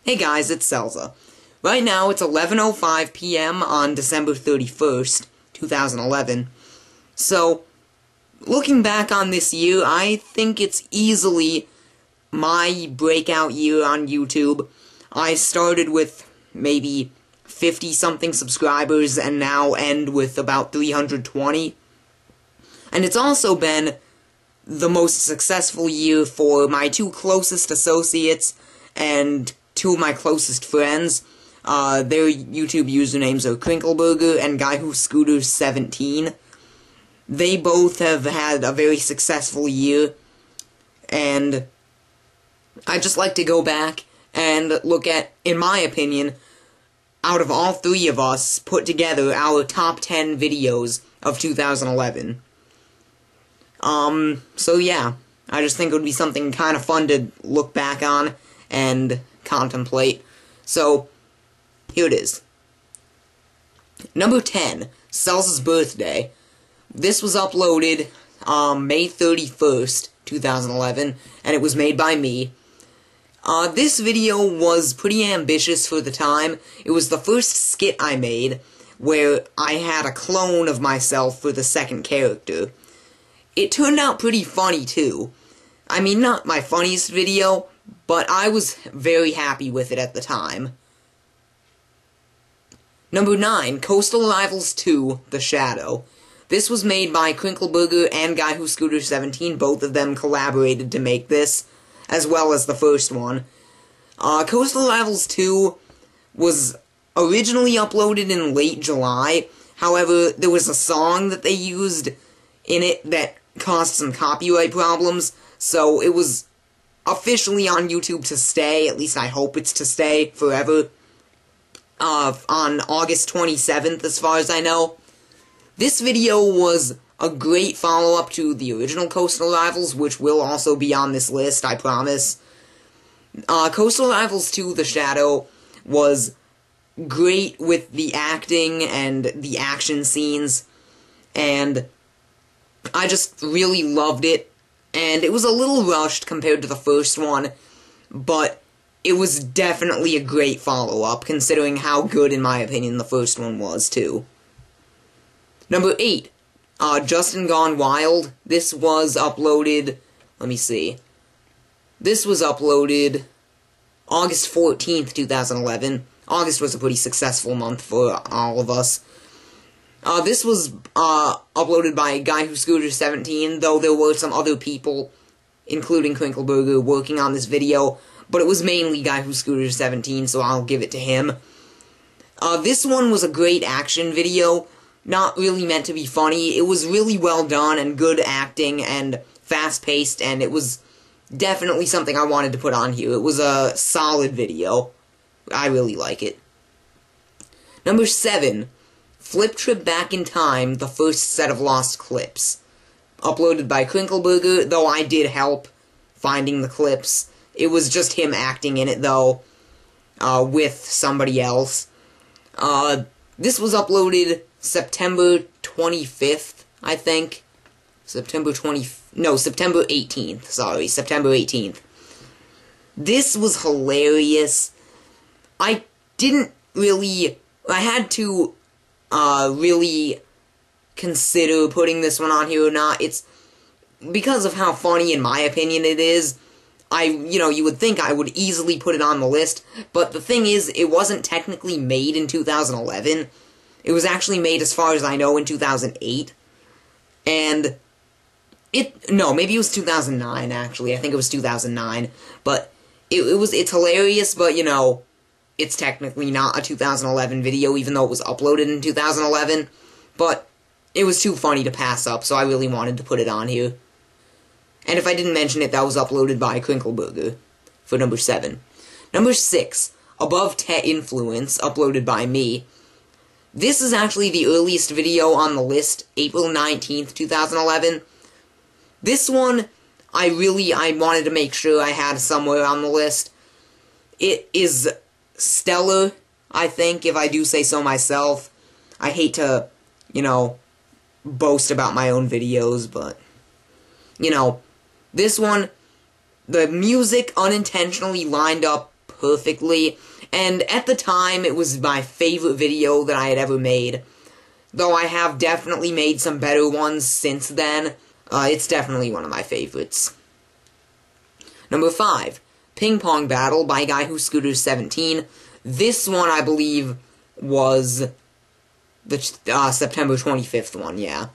Hey guys, it's Celza. Right now it's 11:05 p.m. on December 31st, 2011. So, looking back on this year, I think it's easily my breakout year on YouTube. I started with maybe 50-something subscribers and now end with about 320. And it's also been the most successful year for my two closest associates and two of my closest friends. Their YouTube usernames are Krinkleberger and Guywhoscooters17. They both have had a very successful year, and I'd just like to go back and look at, in my opinion, out of all three of us, put together our top 10 videos of 2011. So yeah, I just think it would be something kind of fun to look back on and contemplate. So, here it is. Number 10, Celza's birthday. This was uploaded May 31st, 2011, and it was made by me. This video was pretty ambitious for the time. It was the first skit I made, where I had a clone of myself for the second character. It turned out pretty funny, too. I mean, not my funniest video, but I was very happy with it at the time. Number 9, Coastal Rivals 2, The Shadow. This was made by Krinkleberger and Guywhoscooters17, both of them collaborated to make this, as well as the first one. Coastal Rivals 2 was originally uploaded in late July, however, there was a song that they used in it that caused some copyright problems, so it was officially on YouTube to stay, at least I hope it's to stay forever, on August 27th, as far as I know. This video was a great follow-up to the original Coastal Rivals, which will also be on this list, I promise. Coastal Rivals 2, The Shadow, was great with the acting and the action scenes, and I just really loved it. And it was a little rushed compared to the first one, but it was definitely a great follow-up, considering how good, in my opinion, the first one was, too. Number 8, Justin Gone Wild. This was uploaded, let me see. This was uploaded August 14th, 2011. August was a pretty successful month for all of us. This was uploaded by Guywhoscooters17, though there were some other people, including Krinkleberger, working on this video, but it was mainly Guywhoscooters17, so I'll give it to him. This one was a great action video, not really meant to be funny. It was really well done and good acting and fast-paced, and it was definitely something I wanted to put on here. It was a solid video. I really like it. Number 7. Flip Trip Back in Time, the first set of lost clips. Uploaded by Krinkleberger, though I did help finding the clips. It was just him acting in it, though, with somebody else. This was uploaded September 25th, I think. September 18th, sorry, September 18th. This was hilarious. I had to really consider putting this one on here or not. It's because of how funny, in my opinion, it is. You would think I would easily put it on the list, but the thing is, it wasn't technically made in 2011. It was actually made, as far as I know, in 2008. And no, maybe it was 2009, actually. I think it was 2009. But it's hilarious, but, it's technically not a 2011 video, even though it was uploaded in 2011. But it was too funny to pass up, so I really wanted to put it on here. And if I didn't mention it, that was uploaded by Krinkleberger for number 7. Number 6, Above Tet Influence, uploaded by me. This is actually the earliest video on the list, April 19th, 2011. This one, I wanted to make sure I had somewhere on the list. It is stellar, I think, if I do say so myself. I hate to, boast about my own videos, but, this one, the music unintentionally lined up perfectly, and at the time, it was my favorite video that I had ever made. Though I have definitely made some better ones since then, it's definitely one of my favorites. Number 5, Ping Pong Battle by Guywhoscooters17. This one, I believe, was the September 25th one, yeah.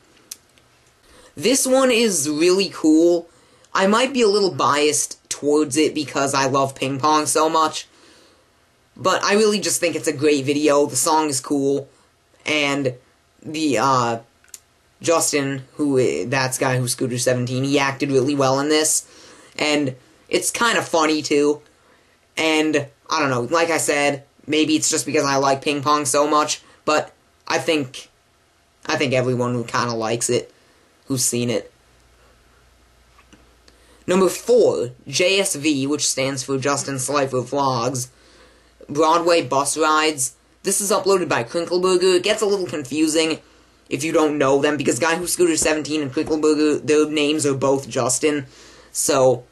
This one is really cool. I might be a little biased towards it because I love ping pong so much, but I really just think it's a great video. The song is cool, and the, Justin, that's Guywhoscooters17, he acted really well in this, and it's kind of funny, too, and, I don't know, like I said, maybe it's just because I like ping pong so much, but I think everyone who kind of likes it, who's seen it. Number 4, JSV, which stands for Justin Slifer Vlogs, Broadway Bus Rides. This is uploaded by Krinkleberger. It gets a little confusing if you don't know them, because Guywhoscooters17 and Krinkleberger, their names are both Justin, so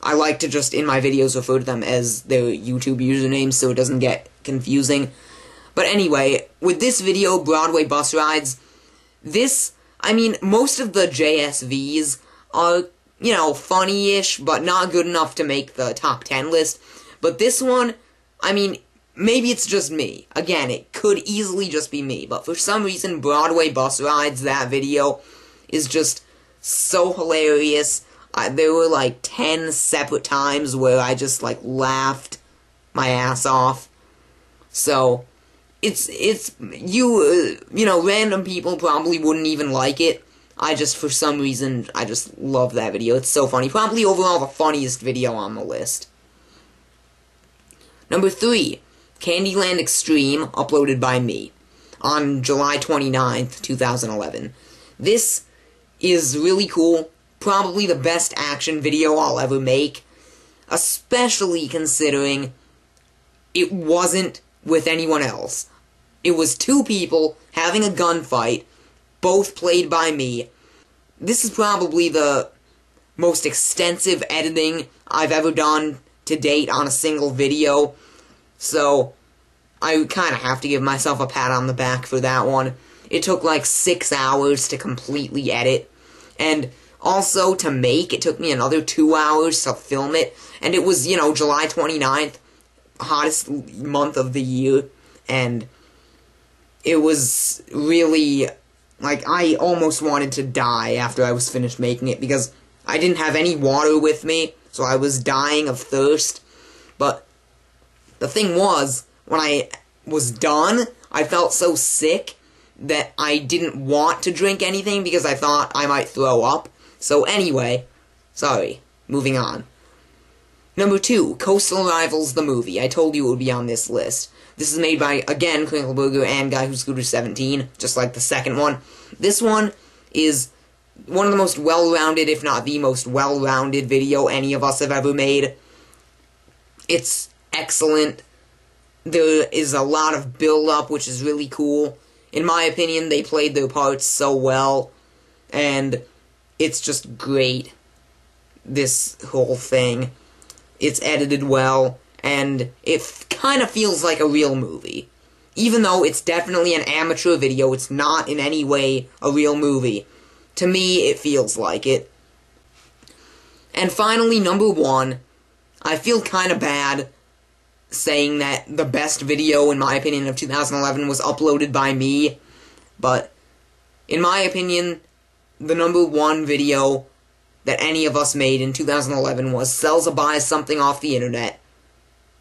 I like to just, in my videos, refer to them as their YouTube usernames so it doesn't get confusing. But anyway, with this video, Broadway Bus Rides, most of the JSVs are, funny-ish, but not good enough to make the top 10 list. But this one, maybe it's just me. Again, it could easily just be me, but for some reason, Broadway Bus Rides, that video, is just so hilarious. There were, 10 separate times where I just, laughed my ass off. So, random people probably wouldn't even like it. For some reason, I just love that video. It's so funny. Probably overall the funniest video on the list. Number 3, Candyland Extreme, uploaded by me, on July 29th, 2011. This is really cool. Probably the best action video I'll ever make, especially considering it wasn't with anyone else. It was 2 people having a gunfight, both played by me. This is probably the most extensive editing I've ever done to date on a single video, so I kind of have to give myself a pat on the back for that one. It took 6 hours to completely edit, and also, to make, it took me another 2 hours to film it, and it was, July 29th, hottest month of the year, and it was really, I almost wanted to die after I was finished making it, because I didn't have any water with me, so I was dying of thirst, but the thing was, when I was done, I felt so sick that I didn't want to drink anything because I thought I might throw up. So anyway, moving on. Number 2, Coastal Rivals the movie. I told you it would be on this list. This is made by, again, Krinkleberger and Guywhoscooters17, just like the second one. This one is one of the most well-rounded, if not the most well-rounded video any of us have ever made. It's excellent. There is a lot of build-up, which is really cool. In my opinion, they played their parts so well, and it's just great, this whole thing. It's edited well, and it kind of feels like a real movie. Even though it's definitely an amateur video, it's not in any way a real movie. To me, it feels like it. And finally, number 1, I feel kind of bad saying that the best video, in my opinion, of 2011 was uploaded by me, but in my opinion, the number 1 video that any of us made in 2011 was Celza Buys Something Off the Internet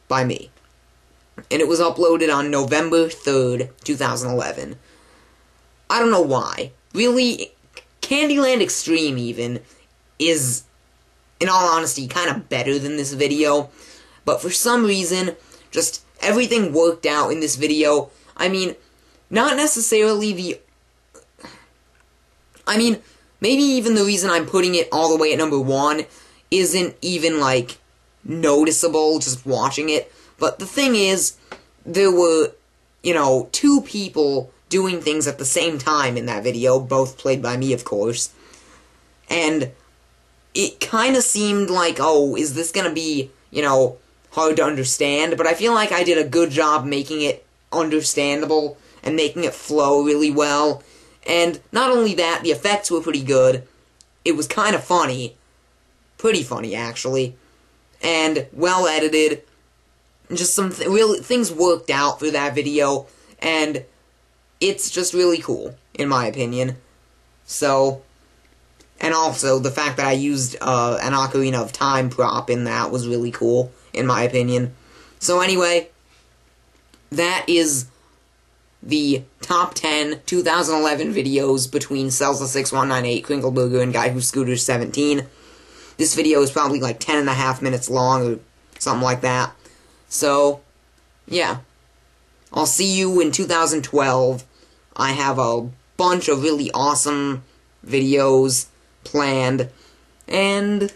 by me. And it was uploaded on November 3rd, 2011. I don't know why. Really, Candyland Extreme, even, is, in all honesty, kind of better than this video. But for some reason, just everything worked out in this video. Not necessarily maybe even the reason I'm putting it all the way at number 1 isn't even, noticeable just watching it. But the thing is, there were, 2 people doing things at the same time in that video, both played by me, of course. And it kind of seemed like, oh, is this gonna be, hard to understand, but I feel like I did a good job making it understandable and making it flow really well. And not only that, the effects were pretty good. It was kind of funny. Pretty funny, actually. And well edited. Just some things worked out for that video. And it's just really cool, in my opinion. So, and also, the fact that I used an Ocarina of Time prop in that was really cool, in my opinion. So anyway, that is the top 10 2011 videos between Celza6198, Krinkleberger, and Guywhoscooters17. This video is probably like 10.5 minutes long, or something like that. So, yeah. I'll see you in 2012. I have a bunch of really awesome videos planned, and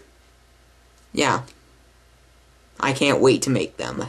yeah, I can't wait to make them.